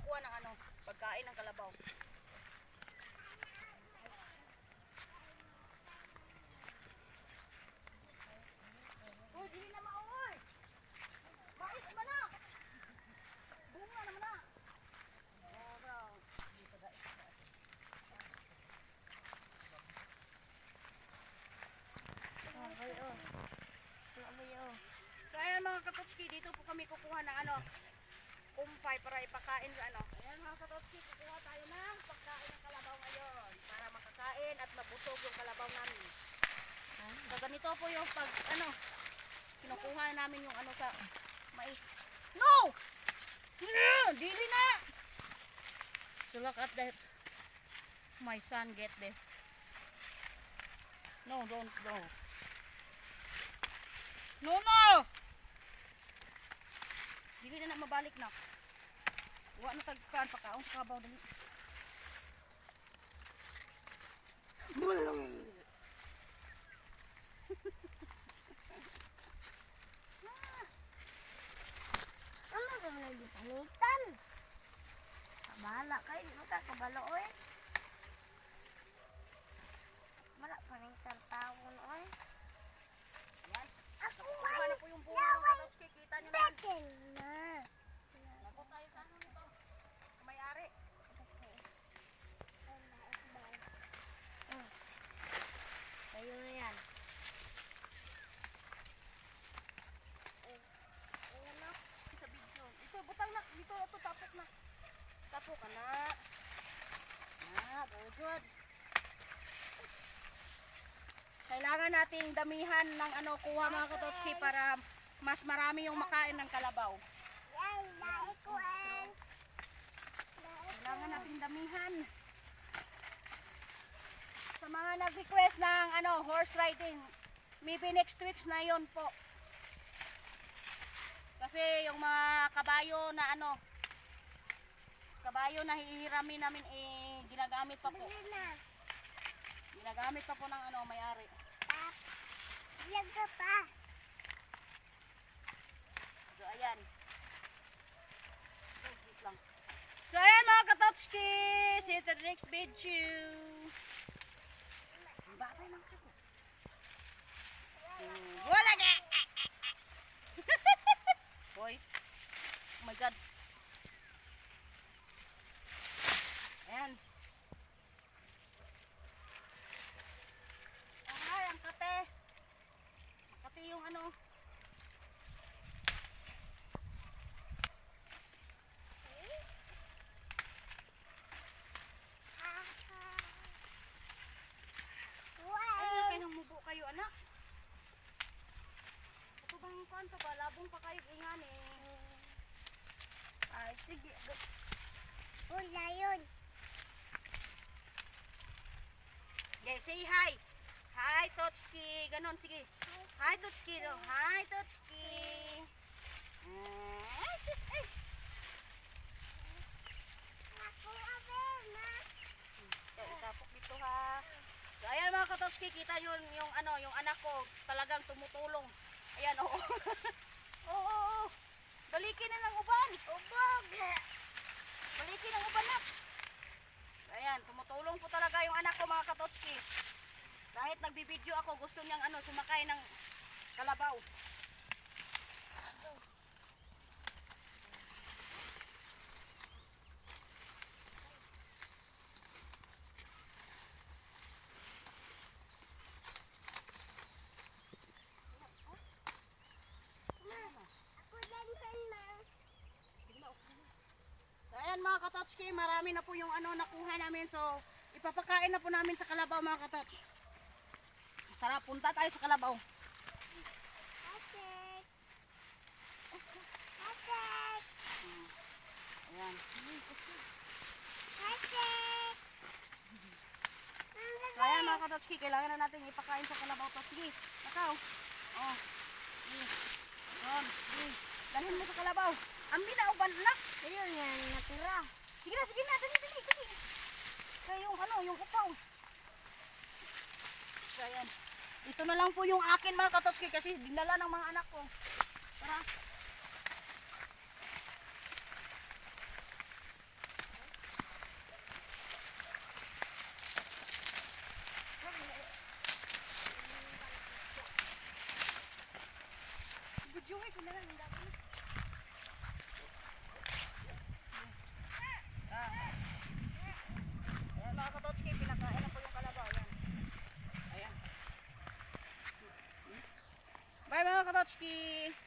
kumukuha ng ano, pagkain ng kalabaw. Uy, dili na maoy. Mais man na. Bunga naman na. Oh, bro. Dito da. So ayan mga katotski, dito po kami kukuha ng ano, kumpay para ipakain sa ano. Ayan mga katotski, kukuha tayo ng pagkain ng kalabaw ngayon para makakain at mabusog yung kalabaw namin. So ganito po yung pag ano, kinukuha namin yung ano sa mais. No! Dili na! So look at that. My son get this. No, don't go. No! Dili na mabalik na. Wa na tagkaan pagkaon sa kabaw dali. Ano ka na di panitan? Kabala kayo, di mo ka kabalo oy. Wala panitan tawon oy. Yan. Ako Kuha man na po yung bunga ng katotski. Kita nyo naman. betin na. Lago tayo sa ano nito. May-ari. Tayo na yan. Ayan o. Sa video. Ito, butang na. Dito, ito, tapok na. Tapok ka na. Very good. Kailangan nating damihan ng ano, kuha mga katotski para mas marami yung makain ng kalabaw. Yan, laikuan. Kailangan nating damihan. Sa mga nag-request ng ano, horse riding, maybe next week na yon po. Kasi yung mga kabayo na ano, kabayo na hihiramin namin ginagamit pa po. Ginagamit pa po ng ano, may-ari. Ilag ka pa. So ayan. Wait lang. So ayan mga katotski, see you to the next video. Babay lang ako. Wala ka! Boy. Oh my God. Ayan. Ay, ang kate. Ang kate yung ano. Ay, kayo nang mubo kayo, anak. Ito bang kuhan pa ba? Labong pa kayo ingan eh. Ay, sige. Wala yun. Okay, say hi. Hi, Totski. Ganon, sige. Hi, Totski. No? Hi, Totski. Ay, sis, ay. Ako, abe, na. Itapok dito ha. So, ayan mga Katotski, kita yun yung ano, yung anak ko talagang tumutulong. Ayan, oo. Oo. Balikin na ng uban. Ubog. Balikin ng uban na. Ayan, tumutulong po talaga yung anak ko mga Katotski. Kahit nagbibideo ako, gusto niyang ano, sumakay ng kalabaw. Ako din na. So, ayan mga Katotski, marami na po yung ano nakuha namin. So, ipapakain na po namin sa kalabaw mga Katots. Tara, punta tayo sa kalabaw. Atek. Atek. Ayan. Atek. So, ayan mga Katotski, kailangan na natin ipakain sa kalabaw to. Sige, nakaw. Oh. Sige. Ayan. Sige. Dalhin mo sa kalabaw. Ang binauban anak. Ayun yan, natira. Sige na, sige na. Dali. Kaya yung ano, yung upaw. So, ayan. Ito na lang po yung akin mga Katotski kasi dinala ng mga anak ko. Tara. akin na lang, hindi ako. Ayan mga Katotski, pinakain na po yung kalabaw. Ayan. Ayan. Bye mga Katotski!